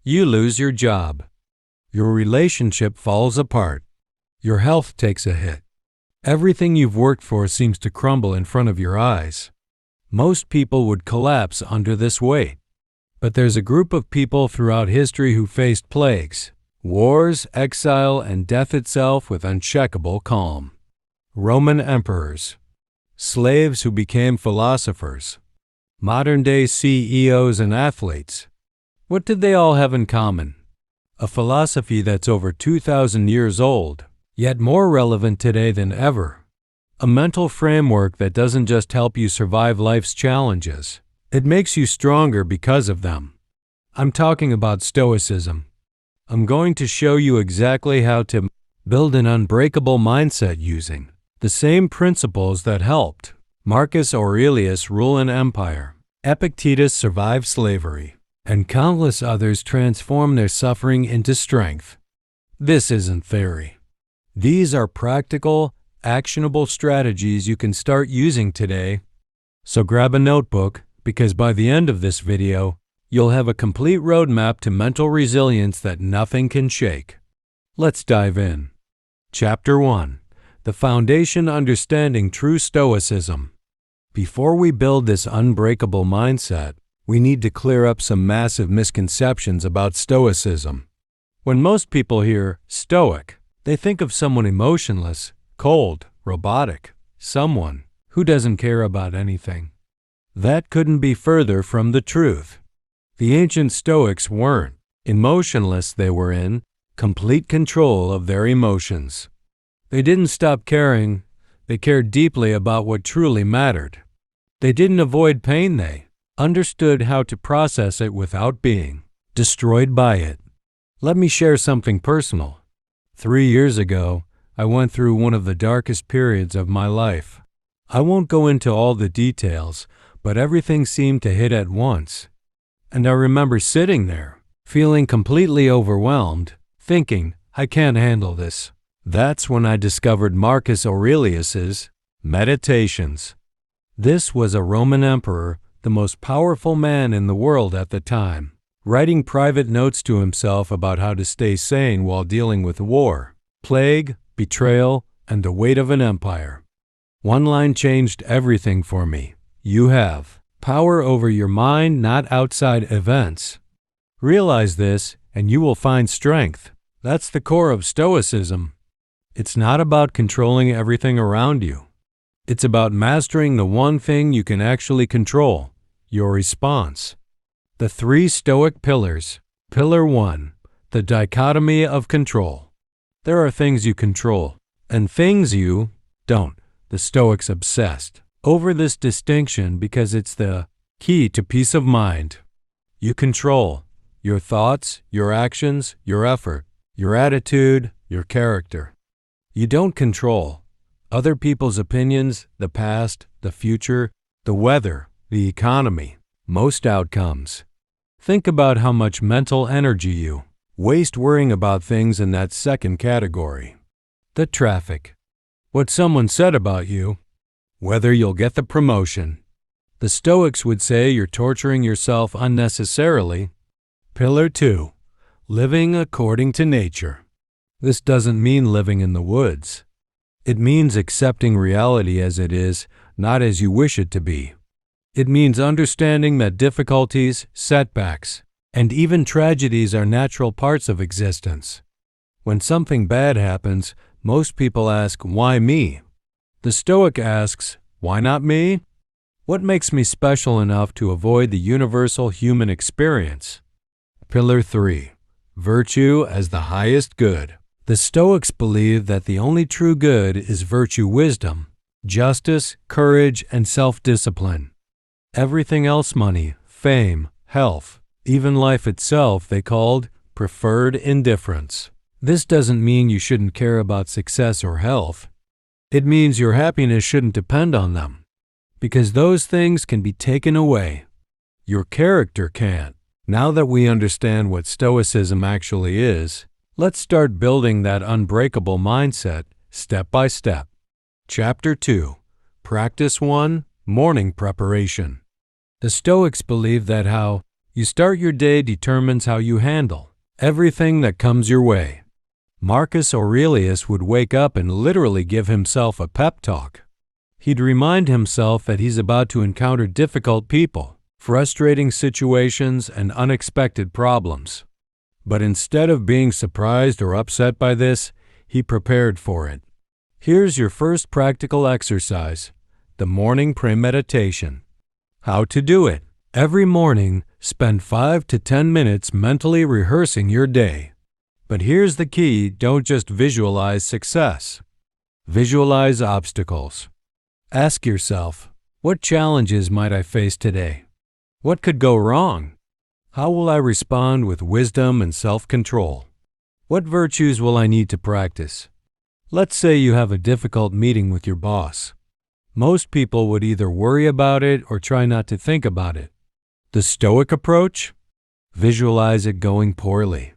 You lose your job. Your relationship falls apart. Your health takes a hit. Everything you've worked for seems to crumble in front of your eyes. Most people would collapse under this weight. But there's a group of people throughout history who faced plagues, wars, exile, and death itself with unshakable calm. Roman emperors, slaves who became philosophers, modern-day CEOs and athletes. What did they all have in common? A philosophy that's over 2,000 years old, yet more relevant today than ever. A mental framework that doesn't just help you survive life's challenges. It makes you stronger because of them. I'm talking about Stoicism. I'm going to show you exactly how to build an unbreakable mindset using the same principles that helped Marcus Aurelius rule an empire, Epictetus survive slavery, and countless others transform their suffering into strength. This isn't theory. These are practical, actionable strategies you can start using today. So grab a notebook, because by the end of this video, you'll have a complete roadmap to mental resilience that nothing can shake. Let's dive in. Chapter 1. The Foundation Understanding True Stoicism. Before we build this unbreakable mindset, we need to clear up some massive misconceptions about Stoicism. When most people hear Stoic, they think of someone emotionless, cold, robotic, someone who doesn't care about anything. That couldn't be further from the truth. The ancient Stoics weren't emotionless, they were in complete control of their emotions. They didn't stop caring, they cared deeply about what truly mattered. They didn't avoid pain, they understood how to process it without being destroyed by it. Let me share something personal. 3 years ago, I went through one of the darkest periods of my life. I won't go into all the details, but everything seemed to hit at once. And I remember sitting there, feeling completely overwhelmed, thinking, I can't handle this. That's when I discovered Marcus Aurelius's Meditations. This was a Roman emperor, the most powerful man in the world at the time, writing private notes to himself about how to stay sane while dealing with war, plague, betrayal, and the weight of an empire. One line changed everything for me. You have power over your mind, not outside events. Realize this, and you will find strength. That's the core of Stoicism. It's not about controlling everything around you. It's about mastering the one thing you can actually control, your response. The 3 Stoic pillars. Pillar 1, the dichotomy of control. There are things you control, and things you don't. The Stoics obsessed over this distinction because it's the key to peace of mind. You control your thoughts, your actions, your effort, your attitude, your character. You don't control other people's opinions, the past, the future, the weather, the economy, most outcomes. Think about how much mental energy you waste worrying about things in that second category. The traffic. What someone said about you, whether you'll get the promotion. The Stoics would say you're torturing yourself unnecessarily. Pillar 2, living according to nature. This doesn't mean living in the woods. It means accepting reality as it is, not as you wish it to be. It means understanding that difficulties, setbacks, and even tragedies are natural parts of existence. When something bad happens, most people ask, why me? The Stoic asks, why not me? What makes me special enough to avoid the universal human experience? Pillar 3, virtue as the highest good. The Stoics believe that the only true good is virtue wisdom, justice, courage, and self-discipline. Everything else, money, fame, health, even life itself, they called preferred indifference. This doesn't mean you shouldn't care about success or health. It means your happiness shouldn't depend on them, because those things can be taken away. Your character can't. Now that we understand what Stoicism actually is, let's start building that unbreakable mindset step by step. Chapter 2. Practice 1. Morning Preparation. The Stoics believe that how You start your day determines how you handle everything that comes your way. Marcus Aurelius would wake up and literally give himself a pep talk. He'd remind himself that he's about to encounter difficult people, frustrating situations, and unexpected problems. But instead of being surprised or upset by this, he prepared for it. Here's your first practical exercise: the morning premeditation. How to do it? Every morning, spend 5 to 10 minutes mentally rehearsing your day. But here's the key: don't just visualize success. Visualize obstacles. Ask yourself, what challenges might I face today? What could go wrong? How will I respond with wisdom and self-control? What virtues will I need to practice? Let's say you have a difficult meeting with your boss. Most people would either worry about it or try not to think about it. The Stoic approach? Visualize it going poorly.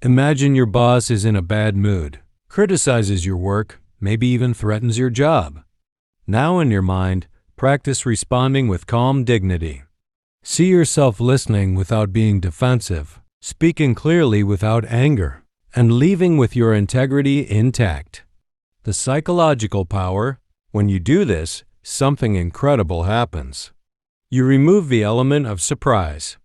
Imagine your boss is in a bad mood, criticizes your work, maybe even threatens your job. Now in your mind, practice responding with calm dignity. See yourself listening without being defensive, speaking clearly without anger, and leaving with your integrity intact. The psychological power: when you do this, something incredible happens. You remove the element of surprise.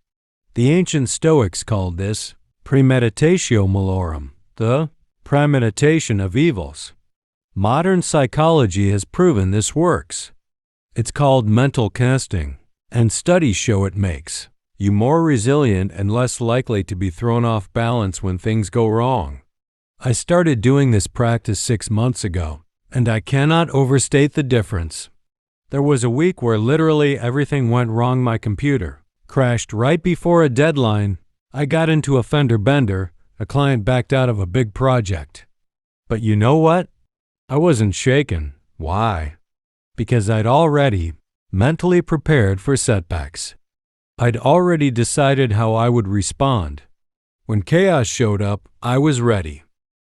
The ancient Stoics called this premeditatio malorum, the premeditation of evils. Modern psychology has proven this works. It's called mental casting, and studies show it makes you more resilient and less likely to be thrown off balance when things go wrong. I started doing this practice 6 months ago, and I cannot overstate the difference. There was a week where literally everything went wrong. My computer crashed right before a deadline. I got into a fender bender. A client backed out of a big project. But you know what? I wasn't shaken. Why? Because I'd already mentally prepared for setbacks. I'd already decided how I would respond. When chaos showed up, I was ready.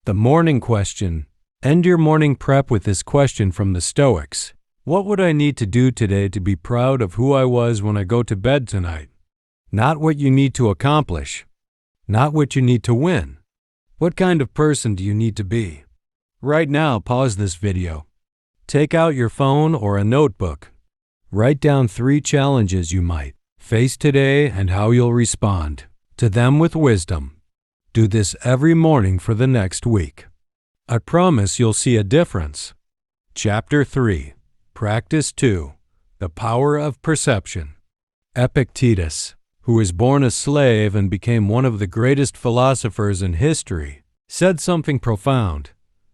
The morning question. End your morning prep with this question from the Stoics. What would I need to do today to be proud of who I was when I go to bed tonight? Not what you need to accomplish. Not what you need to win. What kind of person do you need to be? Right now, pause this video. Take out your phone or a notebook. Write down 3 challenges you might face today and how you'll respond to them with wisdom. Do this every morning for the next week. I promise you'll see a difference. Chapter 3. Practice 2. The Power of Perception. Epictetus, who was born a slave and became one of the greatest philosophers in history, said something profound.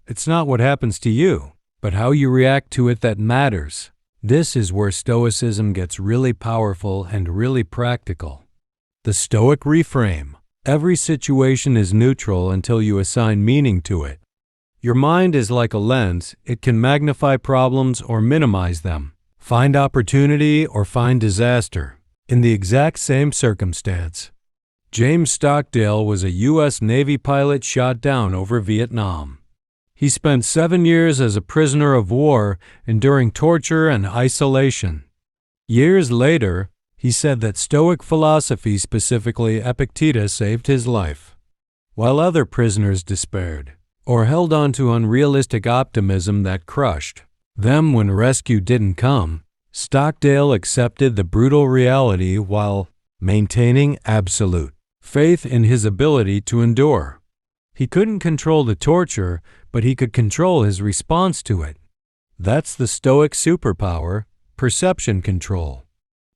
It's not what happens to you, but how you react to it that matters. This is where Stoicism gets really powerful and really practical. The Stoic reframe. Every situation is neutral until you assign meaning to it. Your mind is like a lens. It can magnify problems or minimize them, find opportunity or find disaster in the exact same circumstance. James Stockdale was a U.S. Navy pilot shot down over Vietnam. He spent 7 years as a prisoner of war, enduring torture and isolation. Years later, he said that Stoic philosophy, specifically Epictetus, saved his life. While other prisoners despaired, or held on to unrealistic optimism that crushed them when rescue didn't come, Stockdale accepted the brutal reality while maintaining absolute faith in his ability to endure. He couldn't control the torture, but he could control his response to it. That's the Stoic superpower: perception control.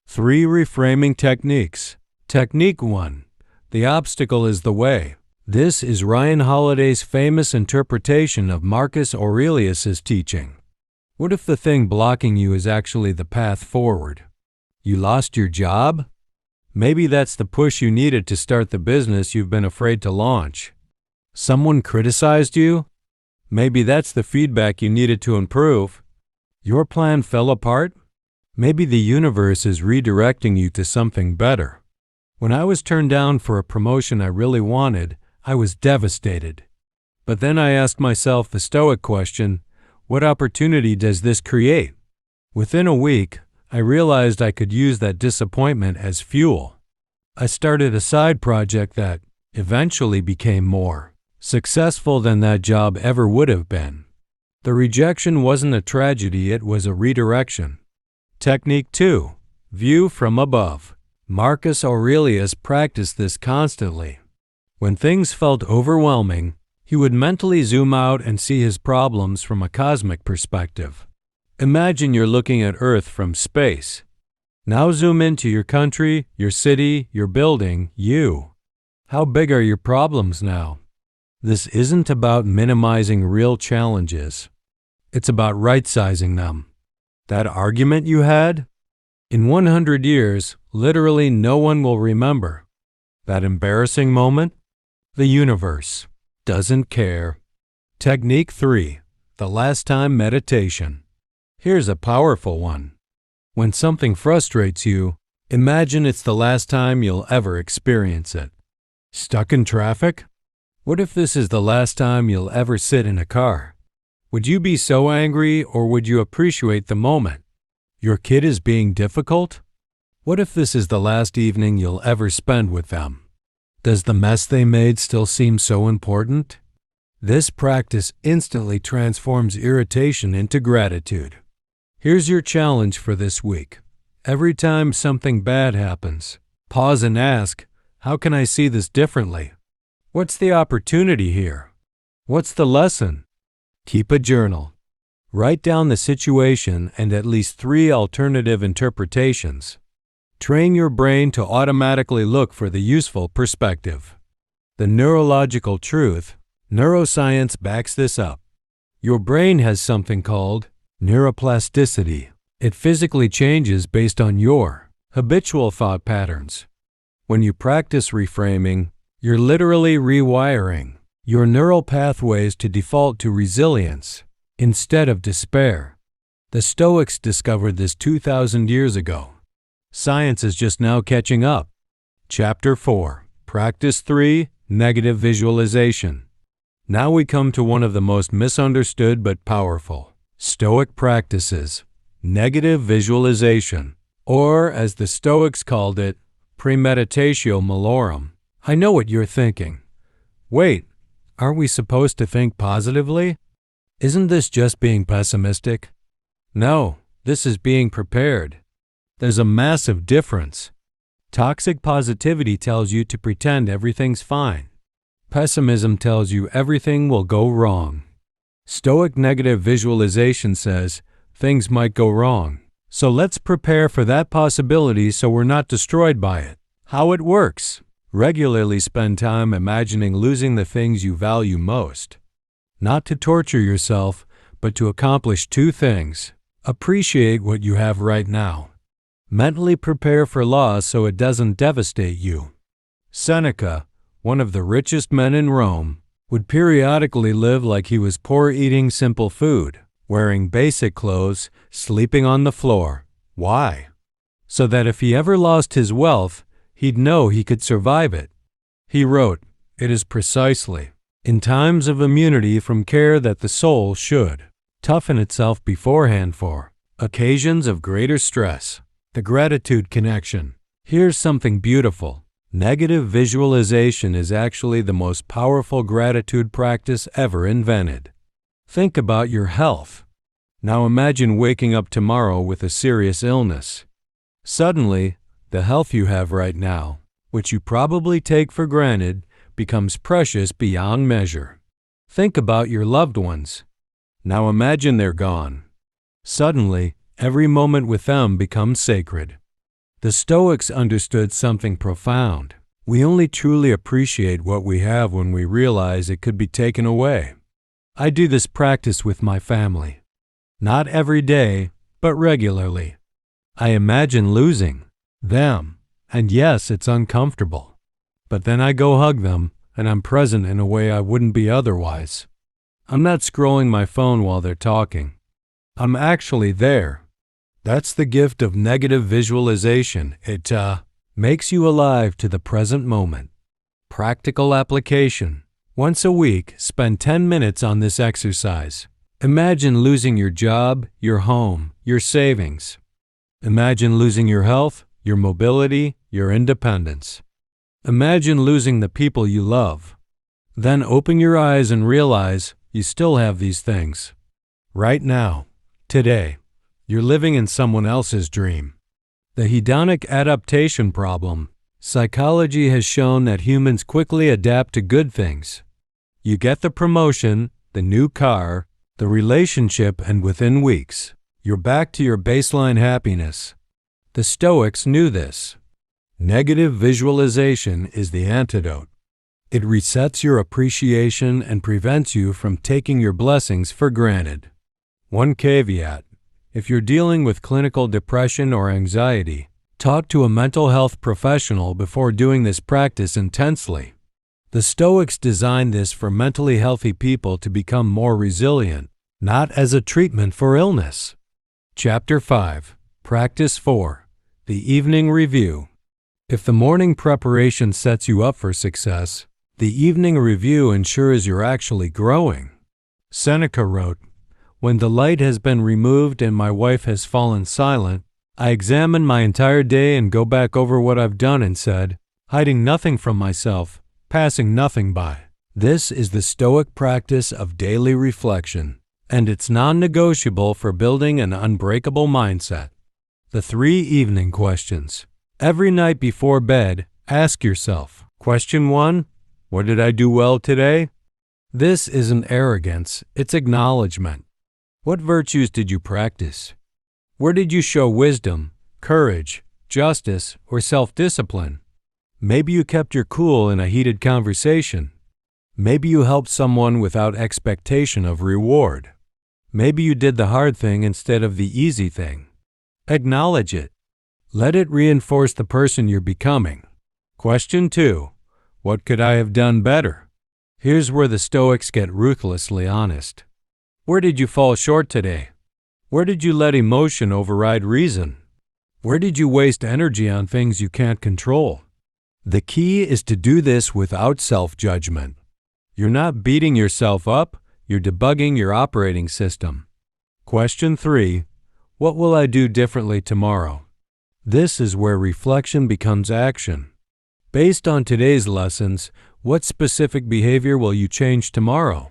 3 reframing techniques. Technique 1. The obstacle is the way. This is Ryan Holiday's famous interpretation of Marcus Aurelius's teaching. What if the thing blocking you is actually the path forward? You lost your job? Maybe that's the push you needed to start the business you've been afraid to launch. Someone criticized you? Maybe that's the feedback you needed to improve. Your plan fell apart? Maybe the universe is redirecting you to something better. When I was turned down for a promotion I really wanted, I was devastated. But then I asked myself the Stoic question, what opportunity does this create? Within a week, I realized I could use that disappointment as fuel. I started a side project that eventually became more successful than that job ever would have been. The rejection wasn't a tragedy, it was a redirection. Technique 2. View from above. Marcus Aurelius practiced this constantly. When things felt overwhelming, he would mentally zoom out and see his problems from a cosmic perspective. Imagine you're looking at Earth from space. Now zoom into your country, your city, your building, you. How big are your problems now? This isn't about minimizing real challenges. It's about right-sizing them. That argument you had? In 100 years, literally no one will remember. That embarrassing moment? The universe doesn't care. Technique 3. The last time meditation. Here's a powerful one. When something frustrates you, imagine it's the last time you'll ever experience it. Stuck in traffic? What if this is the last time you'll ever sit in a car? Would you be so angry, or would you appreciate the moment? Your kid is being difficult? What if this is the last evening you'll ever spend with them? Does the mess they made still seem so important? This practice instantly transforms irritation into gratitude. Here's your challenge for this week. Every time something bad happens, pause and ask, how can I see this differently? What's the opportunity here? What's the lesson? Keep a journal. Write down the situation and at least 3 alternative interpretations. Train your brain to automatically look for the useful perspective. The neurological truth, neuroscience backs this up. Your brain has something called neuroplasticity. It physically changes based on your habitual thought patterns. When you practice reframing, you're literally rewiring your neural pathways to default to resilience instead of despair. The Stoics discovered this 2,000 years ago. Science is just now catching up. Chapter 4. Practice 3. Negative visualization. Now we come to one of the most misunderstood but powerful Stoic practices, negative visualization, or as the Stoics called it, premeditatio malorum. I know what you're thinking. Wait, aren't we supposed to think positively? Isn't this just being pessimistic? No, this is being prepared. There's a massive difference. Toxic positivity tells you to pretend everything's fine. Pessimism tells you everything will go wrong. Stoic negative visualization says things might go wrong. So let's prepare for that possibility so we're not destroyed by it. How it works. Regularly spend time imagining losing the things you value most. Not to torture yourself, but to accomplish 2 things. Appreciate what you have right now. Mentally prepare for loss so it doesn't devastate you. Seneca, one of the richest men in Rome, would periodically live like he was poor, eating simple food, wearing basic clothes, sleeping on the floor. Why? So that if he ever lost his wealth, he'd know he could survive it. He wrote, "It is precisely in times of immunity from care that the soul should toughen itself beforehand for occasions of greater stress." The gratitude connection. Here's something beautiful. Negative visualization is actually the most powerful gratitude practice ever invented. Think about your health. Now imagine waking up tomorrow with a serious illness. Suddenly, the health you have right now, which you probably take for granted, becomes precious beyond measure. Think about your loved ones. Now imagine they're gone. Suddenly, every moment with them becomes sacred. The Stoics understood something profound. We only truly appreciate what we have when we realize it could be taken away. I do this practice with my family. Not every day, but regularly. I imagine losing them, and yes, it's uncomfortable. But then I go hug them, and I'm present in a way I wouldn't be otherwise. I'm not scrolling my phone while they're talking. I'm actually there. That's the gift of negative visualization. It makes you alive to the present moment. Practical application. Once a week, spend 10 minutes on this exercise. Imagine losing your job, your home, your savings. Imagine losing your health, your mobility, your independence. Imagine losing the people you love. Then open your eyes and realize you still have these things. Right now, today, you're living in someone else's dream. The hedonic adaptation problem. Psychology has shown that humans quickly adapt to good things. You get the promotion, the new car, the relationship, and within weeks, you're back to your baseline happiness. The Stoics knew this. Negative visualization is the antidote. It resets your appreciation and prevents you from taking your blessings for granted. One caveat: if you're dealing with clinical depression or anxiety, talk to a mental health professional before doing this practice intensely. The Stoics designed this for mentally healthy people to become more resilient, not as a treatment for illness. Chapter 5. Practice 4. The Evening Review. If the morning preparation sets you up for success, the evening review ensures you're actually growing. Seneca wrote, "When the light has been removed and my wife has fallen silent, I examine my entire day and go back over what I've done and said, hiding nothing from myself, passing nothing by." This is the Stoic practice of daily reflection, and it's non-negotiable for building an unbreakable mindset. The 3 evening questions. Every night before bed, ask yourself, Question 1, what did I do well today? This isn't arrogance, it's acknowledgement. What virtues did you practice? Where did you show wisdom, courage, justice, or self-discipline? Maybe you kept your cool in a heated conversation. Maybe you helped someone without expectation of reward. Maybe you did the hard thing instead of the easy thing. Acknowledge it. Let it reinforce the person you're becoming. Question 2. What could I have done better? Here's where the Stoics get ruthlessly honest. Where did you fall short today? Where did you let emotion override reason? Where did you waste energy on things you can't control? The key is to do this without self-judgment. You're not beating yourself up, you're debugging your operating system. Question 3. What will I do differently tomorrow? This is where reflection becomes action. Based on today's lessons, what specific behavior will you change tomorrow?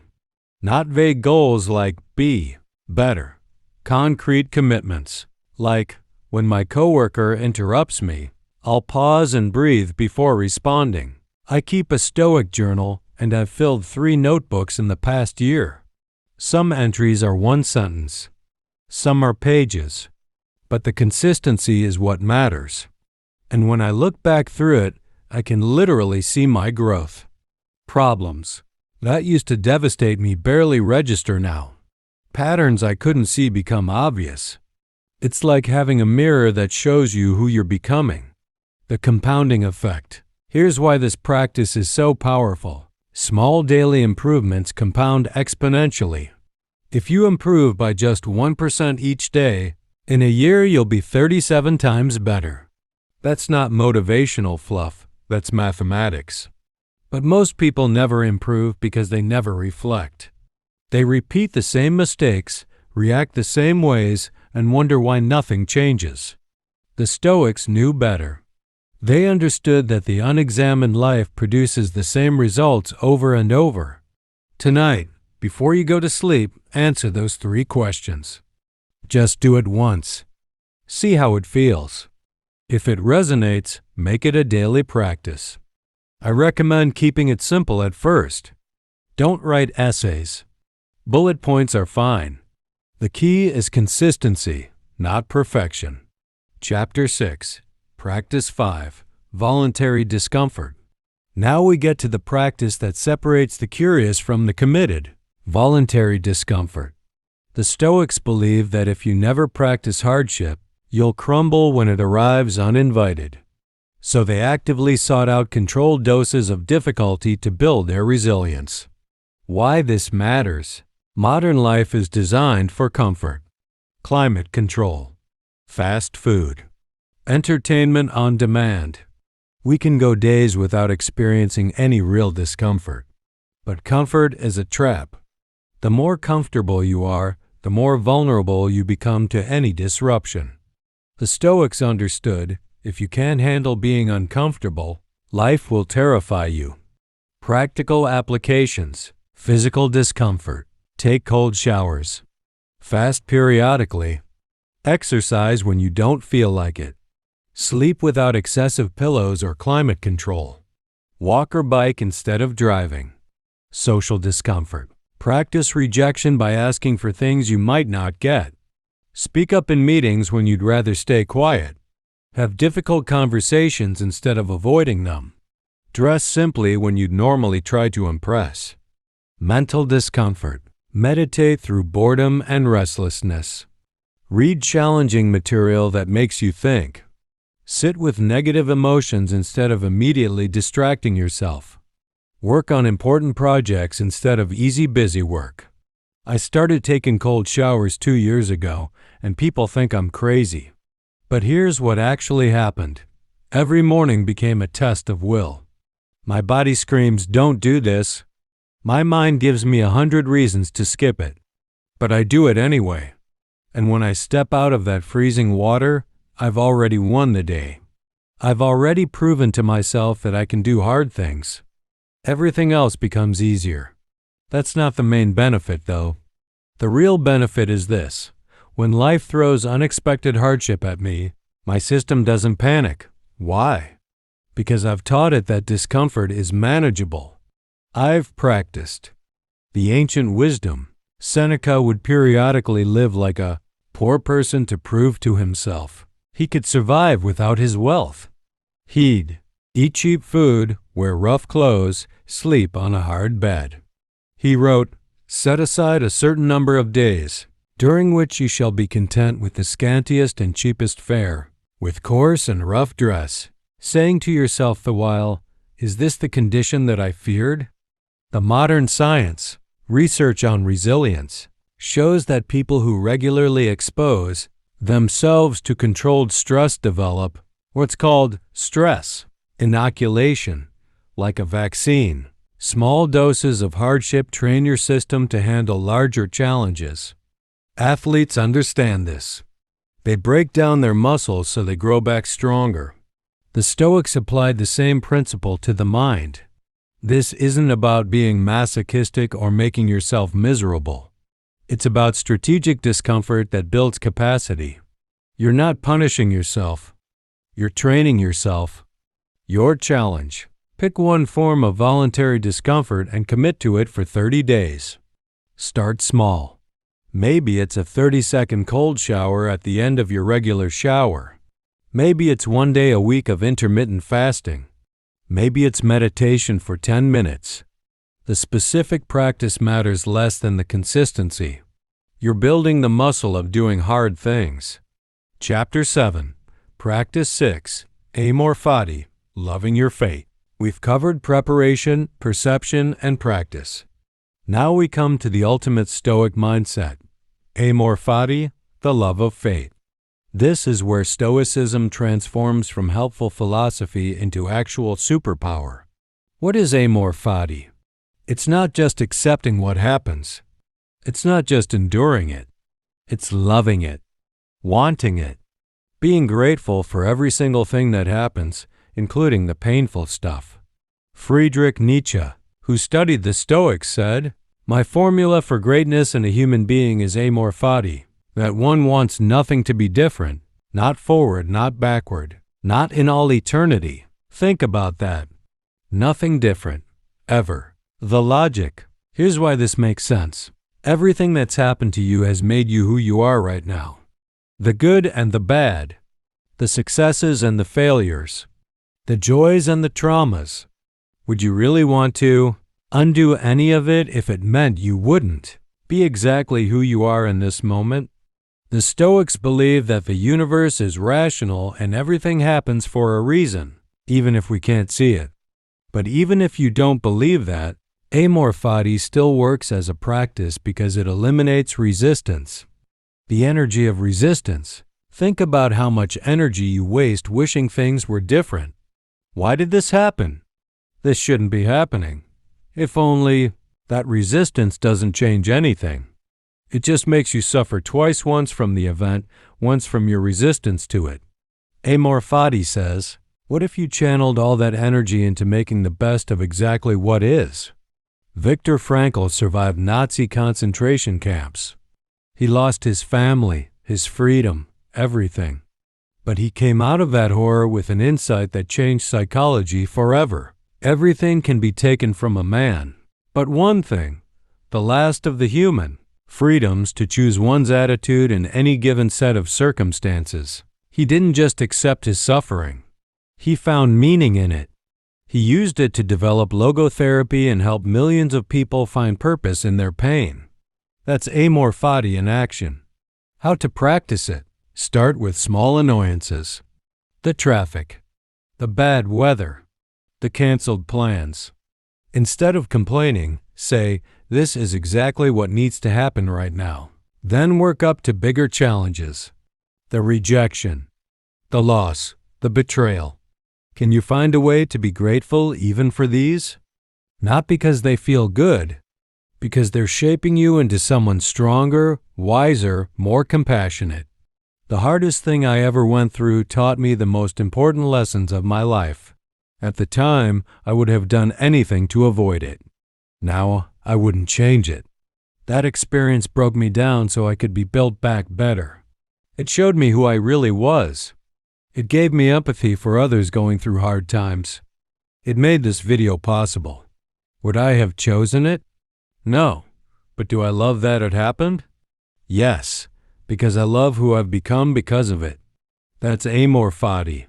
Not vague goals like be better. Concrete commitments, like, when my coworker interrupts me, I'll pause and breathe before responding. I keep a Stoic journal, and I've filled 3 notebooks in the past year. Some entries are 1 sentence. Some are pages. But the consistency is what matters. And when I look back through it, I can literally see my growth. Problems that used to devastate me barely register now. Patterns I couldn't see become obvious. It's like having a mirror that shows you who you're becoming. The compounding effect. Here's why this practice is so powerful. Small daily improvements compound exponentially. If you improve by just 1% each day, in a year you'll be 37 times better. That's not motivational fluff, that's mathematics. But most people never improve because they never reflect. They repeat the same mistakes, react the same ways, and wonder why nothing changes. The Stoics knew better. They understood that the unexamined life produces the same results over and over. Tonight, before you go to sleep, answer those 3 questions. Just do it once. See how it feels. If it resonates, make it a daily practice. I recommend keeping it simple at first. Don't write essays. Bullet points are fine. The key is consistency, not perfection. Chapter 6. Practice 5. Voluntary discomfort. Now we get to the practice that separates the curious from the committed. Voluntary discomfort. The Stoics believe that if you never practice hardship, you'll crumble when it arrives uninvited. So they actively sought out controlled doses of difficulty to build their resilience. Why this matters? Modern life is designed for comfort, climate control, fast food, entertainment on demand. We can go days without experiencing any real discomfort. But comfort is a trap. The more comfortable you are, the more vulnerable you become to any disruption. The Stoics understood If you can't handle being uncomfortable, life will terrify you. Practical applications: physical discomfort. Take cold showers. Fast periodically. Exercise when you don't feel like it. Sleep without excessive pillows or climate control. Walk or bike instead of driving. Social discomfort. Practice rejection by asking for things you might not get. Speak up in meetings when you'd rather stay quiet. Have difficult conversations instead of avoiding them. Dress simply when you'd normally try to impress. Mental discomfort. Meditate through boredom and restlessness. Read challenging material that makes you think. Sit with negative emotions instead of immediately distracting yourself. Work on important projects instead of easy busy work. I started taking cold showers 2 years ago, and people think I'm crazy. But here's what actually happened. Every morning became a test of will. My body screams, "Don't do this." My mind gives me 100 reasons to skip it. But I do it anyway. And when I step out of that freezing water, I've already won the day. I've already proven to myself that I can do hard things. Everything else becomes easier. That's not the main benefit, though. The real benefit is this. When life throws unexpected hardship at me, my system doesn't panic. Why? Because I've taught it that discomfort is manageable. I've practiced. The ancient wisdom. Seneca would periodically live like a poor person to prove to himself he could survive without his wealth. He'd eat cheap food, wear rough clothes, sleep on a hard bed. He wrote, "Set aside a certain number of days, during which ye shall be content with the scantiest and cheapest fare, with coarse and rough dress, saying to yourself the while, 'Is this the condition that I feared?'" The modern science, research on resilience, shows that people who regularly expose themselves to controlled stress develop what's called stress inoculation, like a vaccine. Small doses of hardship train your system to handle larger challenges. Athletes understand this. They break down their muscles so they grow back stronger. The Stoics applied the same principle to the mind. This isn't about being masochistic or making yourself miserable. It's about strategic discomfort that builds capacity. You're not punishing yourself. You're training yourself. Your challenge. Pick one form of voluntary discomfort and commit to it for 30 days. Start small. Maybe it's a 30-second cold shower at the end of your regular shower. Maybe it's 1 day a week of intermittent fasting. Maybe it's meditation for 10 minutes. The specific practice matters less than the consistency. You're building the muscle of doing hard things. Chapter 7. Practice 6. Amor fati, loving your fate. We've covered preparation, perception, and practice. Now we come to the ultimate Stoic mindset. Amor fati, the love of fate. This is where Stoicism transforms from helpful philosophy into actual superpower. What is amor fati? It's not just accepting what happens. It's not just enduring it. It's loving it, wanting it, being grateful for every single thing that happens, including the painful stuff. Friedrich Nietzsche, who studied the Stoics, said, "My formula for greatness in a human being is amor fati. That one wants nothing to be different, not forward, not backward, not in all eternity." Think about that. Nothing different, ever. The logic. Here's why this makes sense. Everything that's happened to you has made you who you are right now. The good and the bad, the successes and the failures, the joys and the traumas. Would you really want to undo any of it if it meant you wouldn't be exactly who you are in this moment? The Stoics believe that the universe is rational and everything happens for a reason, even if we can't see it. But even if you don't believe that, amor fati still works as a practice because it eliminates resistance. The energy of resistance. Think about how much energy you waste wishing things were different. Why did this happen? This shouldn't be happening. If only that resistance doesn't change anything. It just makes you suffer twice, once from the event, once from your resistance to it. Amor Fati says, what if you channeled all that energy into making the best of exactly what is? Viktor Frankl survived Nazi concentration camps. He lost his family, his freedom, everything. But he came out of that horror with an insight that changed psychology forever. Everything can be taken from a man, but one thing, the last of the human, freedoms to choose one's attitude in any given set of circumstances. He didn't just accept his suffering. He found meaning in it. He used it to develop logotherapy and help millions of people find purpose in their pain. That's Amor Fati in action. How to practice it? Start with small annoyances. The traffic. The bad weather. The canceled plans. Instead of complaining, say, this is exactly what needs to happen right now. Then work up to bigger challenges. The rejection. The loss. The betrayal. Can you find a way to be grateful even for these? Not because they feel good, because they're shaping you into someone stronger, wiser, more compassionate. The hardest thing I ever went through taught me the most important lessons of my life. At the time, I would have done anything to avoid it. Now, I wouldn't change it. That experience broke me down so I could be built back better. It showed me who I really was. It gave me empathy for others going through hard times. It made this video possible. Would I have chosen it? No. But do I love that it happened? Yes, because I love who I've become because of it. That's Amor Fati.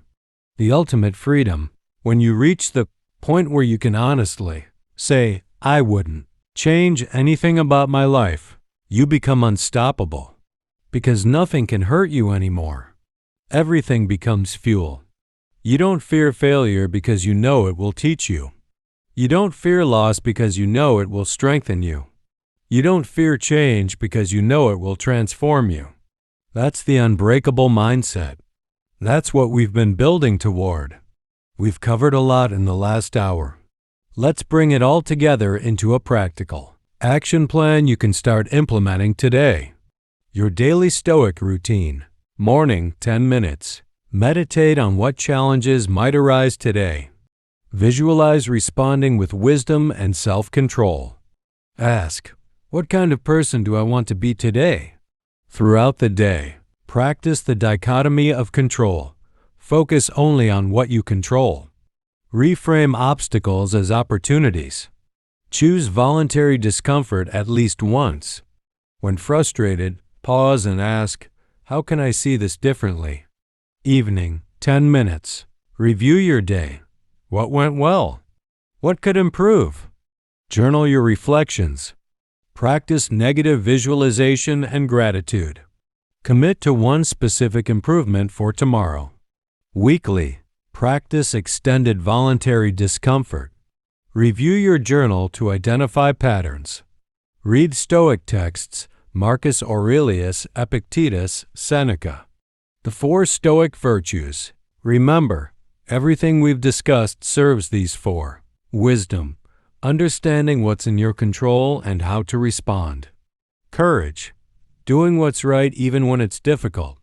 The ultimate freedom. When you reach the point where you can honestly say, I wouldn't change anything about my life, you become unstoppable. Because nothing can hurt you anymore. Everything becomes fuel. You don't fear failure because you know it will teach you. You don't fear loss because you know it will strengthen you. You don't fear change because you know it will transform you. That's the unbreakable mindset. That's what we've been building toward. We've covered a lot in the last hour. Let's bring it all together into a practical action plan you can start implementing today. Your daily Stoic routine. Morning, 10 minutes. Meditate on what challenges might arise today. Visualize responding with wisdom and self-control. Ask, what kind of person do I want to be today? Throughout the day, practice the dichotomy of control. Focus only on what you control. Reframe obstacles as opportunities. Choose voluntary discomfort at least once. When frustrated, pause and ask, how can I see this differently? Evening, 10 minutes. Review your day. What went well? What could improve? Journal your reflections. Practice negative visualization and gratitude. Commit to one specific improvement for tomorrow. Weekly, practice extended voluntary discomfort. Review your journal to identify patterns. Read Stoic texts, Marcus Aurelius, Epictetus, Seneca. The 4 Stoic virtues. Remember, everything we've discussed serves these 4. Wisdom, understanding what's in your control and how to respond. Courage, doing what's right even when it's difficult.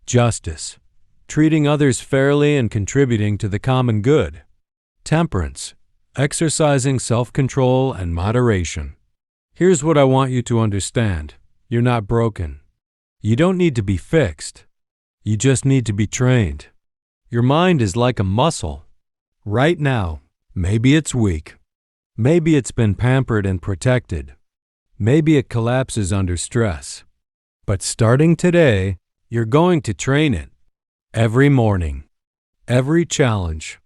Justice, treating others fairly and contributing to the common good. Temperance, exercising self-control and moderation. Here's what I want you to understand. You're not broken. You don't need to be fixed. You just need to be trained. Your mind is like a muscle. Right now, maybe it's weak. Maybe it's been pampered and protected. Maybe it collapses under stress. But starting today, you're going to train it. Every morning, every challenge,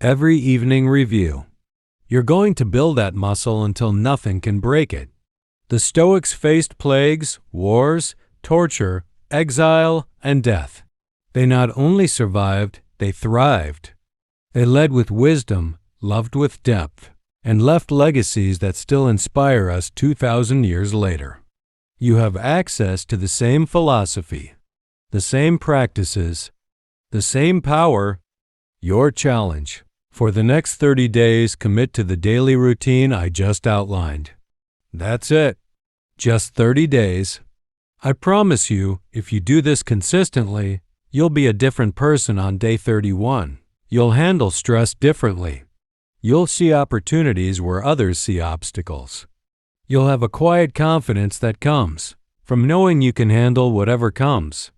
every evening review. You're going to build that muscle until nothing can break it. The Stoics faced plagues, wars, torture, exile, and death. They not only survived, they thrived. They led with wisdom, loved with depth, and left legacies that still inspire us 2,000 years later. You have access to the same philosophy, the same practices, the same power. Your challenge. For the next 30 days, commit to the daily routine I just outlined. That's it. Just 30 days. I promise you, if you do this consistently, You'll be a different person on day 31. You'll handle stress differently. You'll see opportunities where others see obstacles. You'll have a quiet confidence that comes from knowing you can handle whatever comes.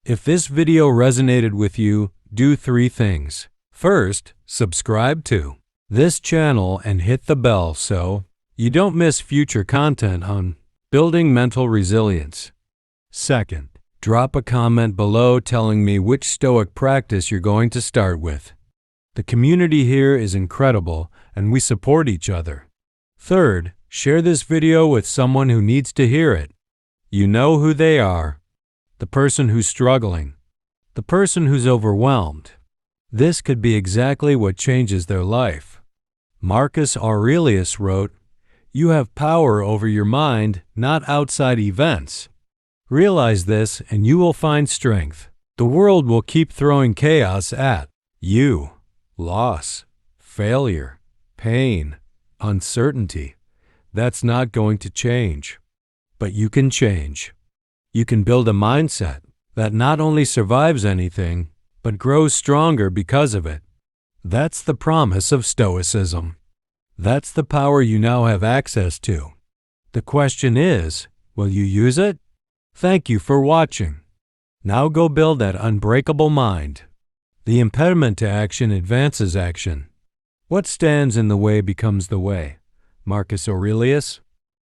If this video resonated with you, do 3 things. First, subscribe to this channel and hit the bell so you don't miss future content on building mental resilience. Second, drop a comment below telling me which Stoic practice you're going to start with. The community here is incredible and we support each other. Third, share this video with someone who needs to hear it. You know who they are. The person who's struggling. The person who's overwhelmed. This could be exactly what changes their life. Marcus Aurelius wrote, "You have power over your mind, not outside events." Realize this and you will find strength. The world will keep throwing chaos at you. Loss, failure, pain, uncertainty. That's not going to change. But you can change. You can build a mindset that not only survives anything, but grows stronger because of it. That's the promise of Stoicism. That's the power you now have access to. The question is, will you use it? Thank you for watching. Now go build that unbreakable mind. The impediment to action advances action. What stands in the way becomes the way. Marcus Aurelius.